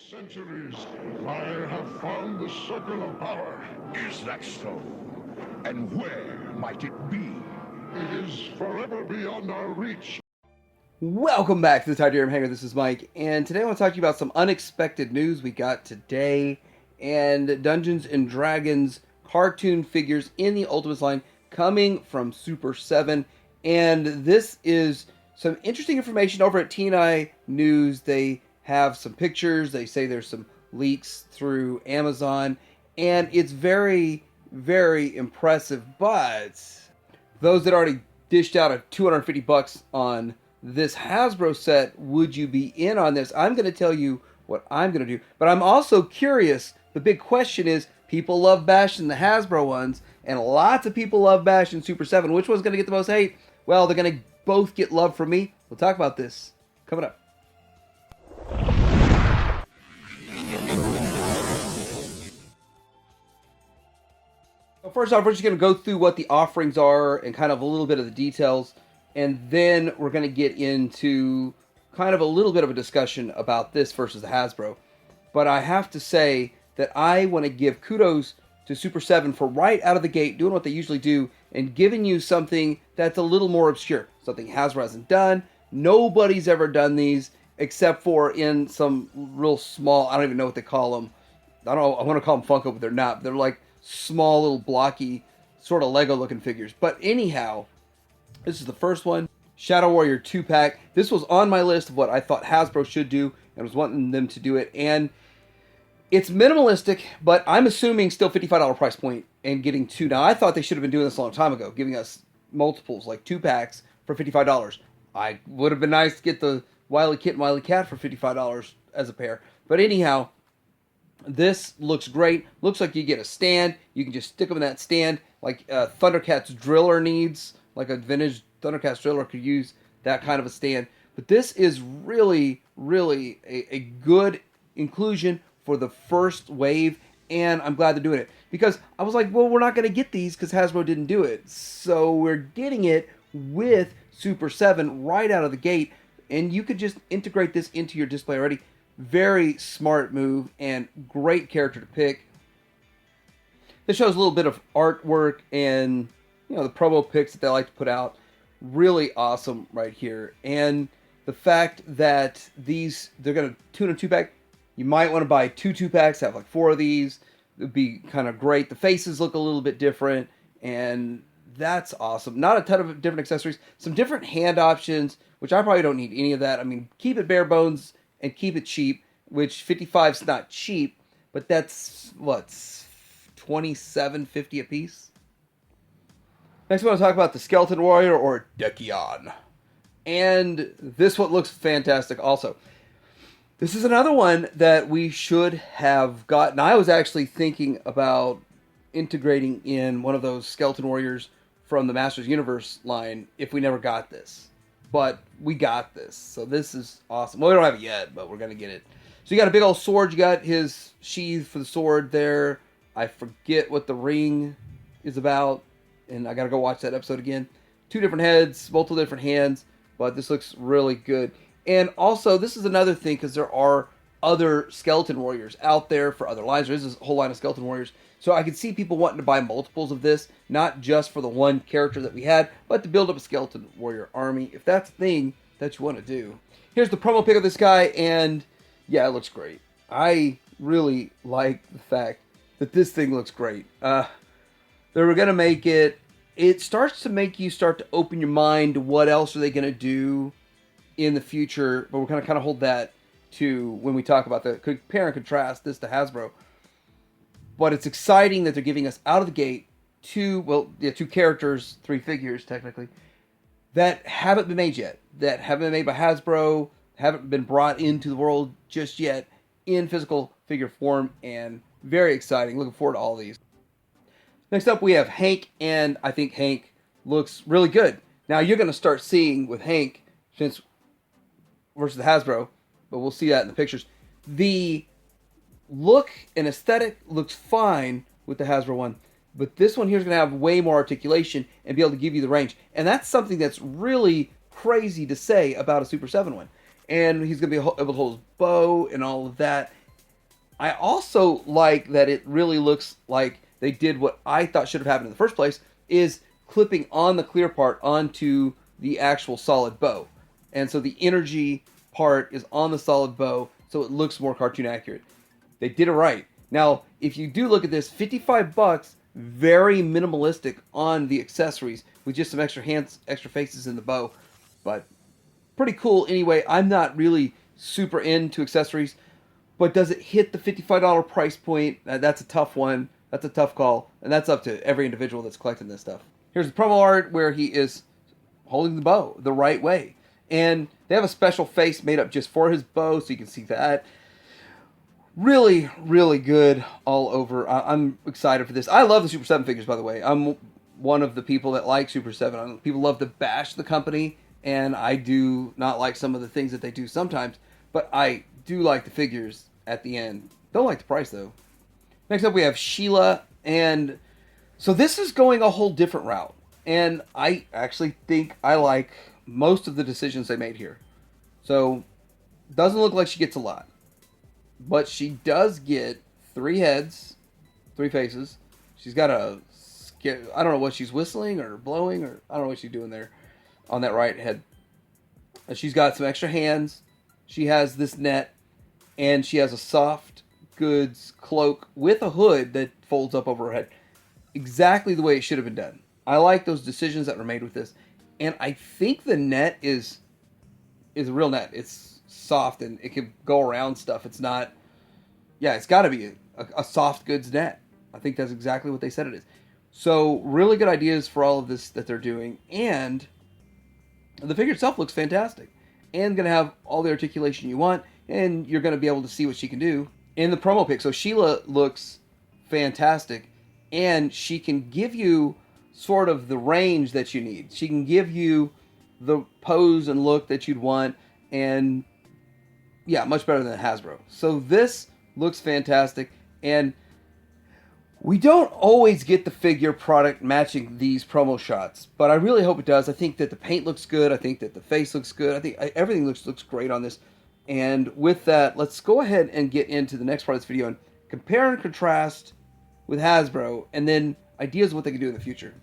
centuries, I have found the circle of power. Is that so? And where might it be? It is forever beyond our reach. Welcome back to the Tiberium Hangar. This is Mike, and today I want to talk to you about some unexpected news we got today, and Dungeons and Dragons cartoon figures in the Ultimates line coming from Super 7, and this is some interesting information over at TNI News. They have some pictures. They say there's some leaks through Amazon, and it's very, very impressive, but those that already dished out a $250 on this Hasbro set, would you be in on this? I'm going to tell you what I'm going to do, but I'm also curious. The big question is, people love bashing the Hasbro ones, and lots of people love bashing Super 7. Which one's going to get the most hate? Well, they're going to both get love from me. We'll talk about this coming up. First off, we're just going to go through what the offerings are and kind of a little bit of the details, and then we're going to get into kind of a little bit of a discussion about this versus the Hasbro. But I have to say that I want to give kudos to Super 7 for right out of the gate doing what they usually do and giving you something that's a little more obscure, something Hasbro hasn't done. Nobody's ever done these except for in some real small, I don't even know what they call them. I don't know, I want to call them Funko, but they're not. They're like small little blocky sort of Lego looking figures. But anyhow, this is the first one, Shadow Warrior 2-pack. This was on my list of what I thought Hasbro should do and was wanting them to do it. And it's minimalistic, but I'm assuming still $55 price point and getting two. Now, I thought they should have been doing this a long time ago, giving us multiples, like 2-packs for $55. I would have been nice to get the Wily Kit and Wily Cat for $55 as a pair. But anyhow, this looks great. Looks like you get a stand. You can just stick them in that stand like Thundercats Driller needs. Like a vintage Thundercats Driller could use that kind of a stand. But this is really, really a good inclusion for the first wave, and I'm glad they're doing it. Because I was like, well, we're not going to get these because Hasbro didn't do it. So we're getting it with Super 7 right out of the gate, and you could just integrate this into your display already. Very smart move and great character to pick. This shows a little bit of artwork and the promo pics that they like to put out. Really awesome right here. And the fact that they're going to tune a 2-pack, you might want to buy two 2-packs, have like 4 of these. It would be kind of great. The faces look a little bit different, and that's awesome. Not a ton of different accessories. Some different hand options, which I probably don't need any of that. I mean, keep it bare bones and keep it cheap, which 55's not cheap, but that's, what, $27.50 a piece? Next, I want to talk about the Skeleton Warrior, or Dekion. And this one looks fantastic also. This is another one that we should have gotten. I was actually thinking about integrating in one of those Skeleton Warriors from the Masters Universe line if we never got this. But we got this, so this is awesome. Well, we don't have it yet, but we're going to get it. So you got a big old sword. You got his sheath for the sword there. I forget what the ring is about, and I got to go watch that episode again. 2 different heads, multiple different hands, but this looks really good. And also, this is another thing, because there are other Skeleton Warriors out there for other lines. There's this whole line of Skeleton Warriors. So I could see people wanting to buy multiples of this, not just for the one character that we had, but to build up a Skeleton Warrior army, if that's the thing that you want to do. Here's the promo pic of this guy, and yeah, it looks great. I really like the fact that this thing looks great. They were going to make it. It starts to make you start to open your mind to what else are they going to do in the future, but we're going to kind of hold that to when we talk about the compare and contrast this to Hasbro. But it's exciting that they're giving us out of the gate 2 characters, 3 figures technically, that haven't been made yet, that haven't been made by Hasbro, haven't been brought into the world just yet in physical figure form, and very exciting. Looking forward to all of these. Next up, we have Hank, and I think Hank looks really good. Now, you're going to start seeing with Hank, since versus the Hasbro, but we'll see that in the pictures. The look and aesthetic looks fine with the Hasbro one, but this one here is going to have way more articulation and be able to give you the range. And that's something that's really crazy to say about a Super 7 one. And he's going to be able to hold his bow and all of that. I also like that it really looks like they did what I thought should have happened in the first place, is clipping on the clear part onto the actual solid bow. And so the energy part is on the solid bow, so it looks more cartoon accurate. They did it right. Now, if you do look at this, $55, very minimalistic on the accessories with just some extra hands, extra faces in the bow. But pretty cool anyway. I'm not really super into accessories, but does it hit the $55 price point? That's a tough one. That's a tough call, and that's up to every individual that's collecting this stuff. Here's the promo art where he is holding the bow the right way. And they have a special face made up just for his bow, so you can see that. Really, really good all over. I'm excited for this. I love the Super 7 figures, by the way. I'm one of the people that like Super 7. People love to bash the company, and I do not like some of the things that they do sometimes, but I do like the figures at the end. Don't like the price, though. Next up, we have Sheila, and so this is going a whole different route, and I actually think I like most of the decisions they made here. So, doesn't look like she gets a lot, but she does get 3 heads, 3 faces. She's got I don't know what she's whistling or blowing, or I don't know what she's doing there on that right head. She's got some extra hands. She has this net, and she has a soft goods cloak with a hood that folds up over her head. Exactly the way it should have been done. I like those decisions that were made with this. And I think the net is a real net. It's soft and it can go around stuff. It's not... Yeah, it's got to be a soft goods net. I think that's exactly what they said it is. So, really good ideas for all of this that they're doing. And the figure itself looks fantastic. And going to have all the articulation you want. And you're going to be able to see what she can do in the promo pic. So Sheila looks fantastic, and she can give you sort of the range that you need. She can give you the pose and look that you'd want, and yeah, much better than Hasbro. So this looks fantastic, and we don't always get the figure product matching these promo shots, but I really hope it does. I think that the paint looks good. I think that the face looks good. I think everything looks great on this. And with that, let's go ahead and get into the next part of this video and compare and contrast with Hasbro, and then ideas of what they can do in the future.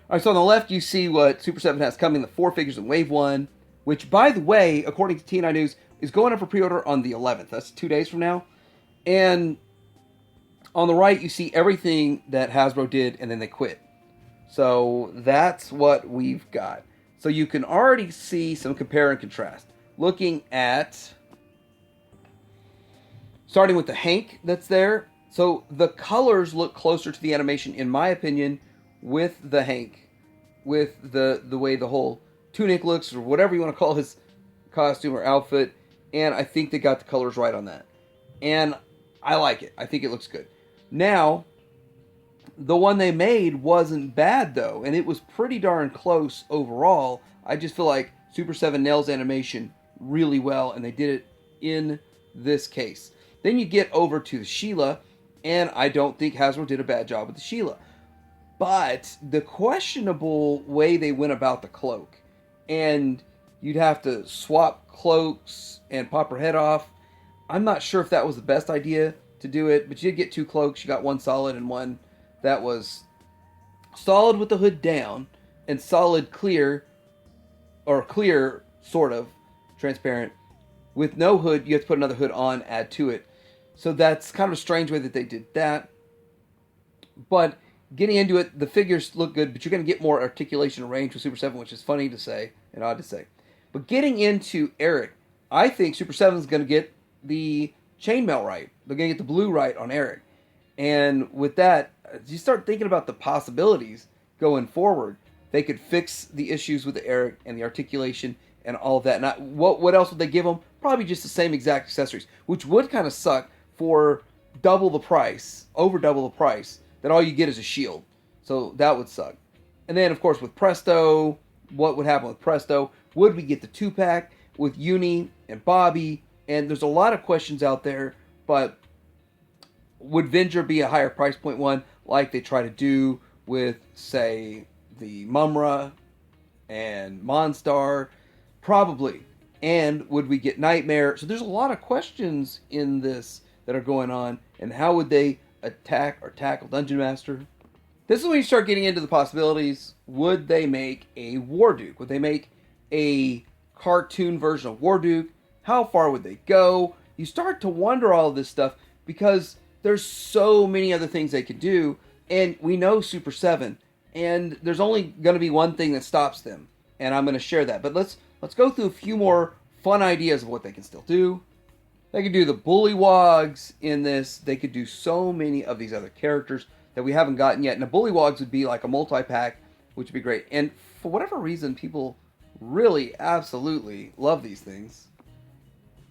Alright, so on the left you see what Super 7 has coming, the 4 figures in Wave 1, which, by the way, according to TNI News, is going up for pre-order on the 11th. That's 2 days from now. And on the right you see everything that Hasbro did, and then they quit. So that's what we've got. So you can already see some compare and contrast. Looking at... starting with the Hank that's there. So the colors look closer to the animation, in my opinion, with the Hank. With the way the whole tunic looks, or whatever you want to call his costume or outfit. And I think they got the colors right on that. And I like it. I think it looks good. Now, the one they made wasn't bad, though. And it was pretty darn close overall. I just feel like Super 7 nails animation really well, and they did it in this case. Then you get over to the Sheila, and I don't think Hasbro did a bad job with the Sheila. But the questionable way they went about the cloak, and you'd have to swap cloaks and pop her head off. I'm not sure if that was the best idea to do it, but you did get 2 cloaks. You got one solid and one that was solid with the hood down, and solid clear, or clear, sort of, transparent. With no hood, you have to put another hood on, add to it. So that's kind of a strange way that they did that. But getting into it, the figures look good, but you're going to get more articulation and range with Super 7, which is funny to say and odd to say. But getting into Eric, I think Super 7 is going to get the chainmail right. They're going to get the blue right on Eric. And with that, you start thinking about the possibilities going forward. They could fix the issues with the Eric and the articulation and all of that. Now, what else would they give them? Probably just the same exact accessories, which would kind of suck for double the price, over double the price, that all you get is a shield. So that would suck. And then, of course, with Presto, what would happen with Presto? Would we get the 2-pack with Uni and Bobby? And there's a lot of questions out there, but would Venger be a higher price point one, like they try to do with, say, the Mumra and Monstar? Probably. And would we get Nightmare? So there's a lot of questions in this that are going on, and how would they attack or tackle Dungeon Master. This is when you start getting into the possibilities. Would they make a Warduke? Would they make a cartoon version of Warduke? How far would they go? You start to wonder all of this stuff because there's so many other things they could do, and we know Super 7, and there's only going to be one thing that stops them, and I'm going to share that. But let's go through a few more fun ideas of what they can still do. They could do the Bullywogs in this. They could do so many of these other characters that we haven't gotten yet. And the Bullywogs would be like a multi-pack, which would be great. And for whatever reason, people really absolutely love these things.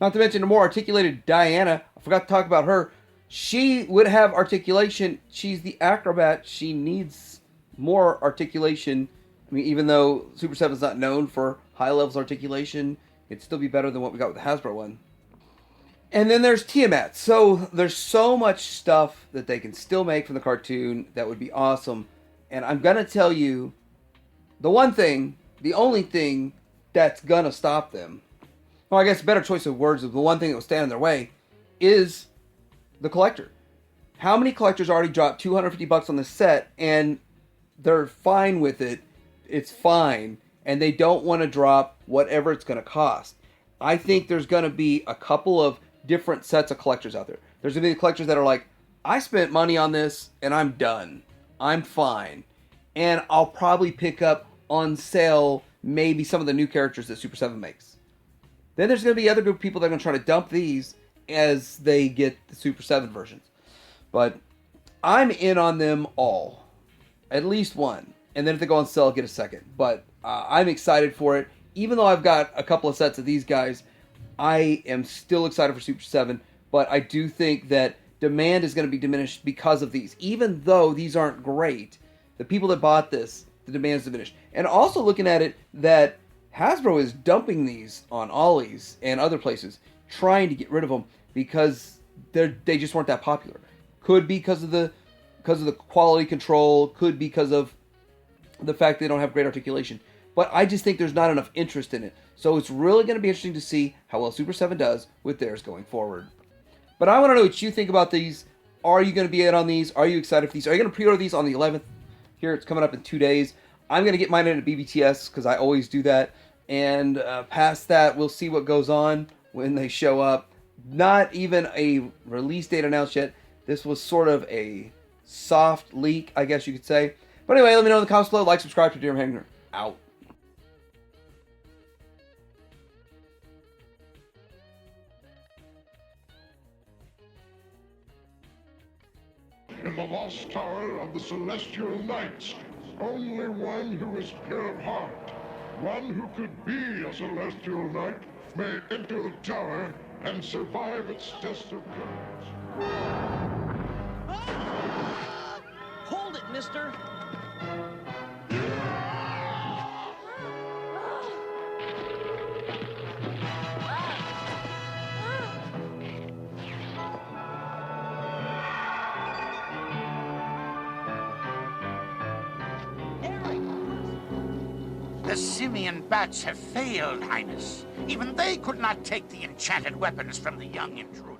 Not to mention the more articulated Diana. I forgot to talk about her. She would have articulation. She's the acrobat. She needs more articulation. I mean, even though Super 7 is not known for high levels of articulation, it'd still be better than what we got with the Hasbro one. And then there's Tiamat. So there's so much stuff that they can still make from the cartoon that would be awesome. And I'm going to tell you the only thing that's going to stop them, well, I guess a better choice of words, the one thing that will stand in their way is the collector. How many collectors already dropped $250 on this set and they're fine with it? It's fine. And they don't want to drop whatever it's going to cost. I think there's going to be a couple of different sets of collectors out there. There's going to be the collectors that are like, I spent money on this and I'm done. I'm fine. And I'll probably pick up on sale maybe some of the new characters that Super 7 makes. Then there's going to be other group of people that are going to try to dump these as they get the Super 7 versions. But I'm in on them all. At least one. And then if they go on sale, I'll get a second. But I'm excited for it. Even though I've got a couple of sets of these guys, I am still excited for Super 7, but I do think that demand is going to be diminished because of these. Even though these aren't great, the people that bought this, the demand is diminished. And also looking at it, that Hasbro is dumping these on Ollie's and other places, trying to get rid of them because they just weren't that popular. Could be because of the quality control, could be because of the fact they don't have great articulation. But I just think there's not enough interest in it. So it's really going to be interesting to see how well Super 7 does with theirs going forward. But I want to know what you think about these. Are you going to be in on these? Are you excited for these? Are you going to pre-order these on the 11th? Here, it's coming up in 2 days. I'm going to get mine in at BBTS because I always do that. And past that, we'll see what goes on when they show up. Not even a release date announced yet. This was sort of a soft leak, I guess you could say. But anyway, let me know in the comments below. Like, subscribe to Dear Hanger. Out. In the lost tower of the celestial knights, only one who is pure of heart, one who could be a celestial knight, may enter the tower and survive its test of courage. Hold it, mister! The simian bats have failed, Highness. Even they could not take the enchanted weapons from the young intruder.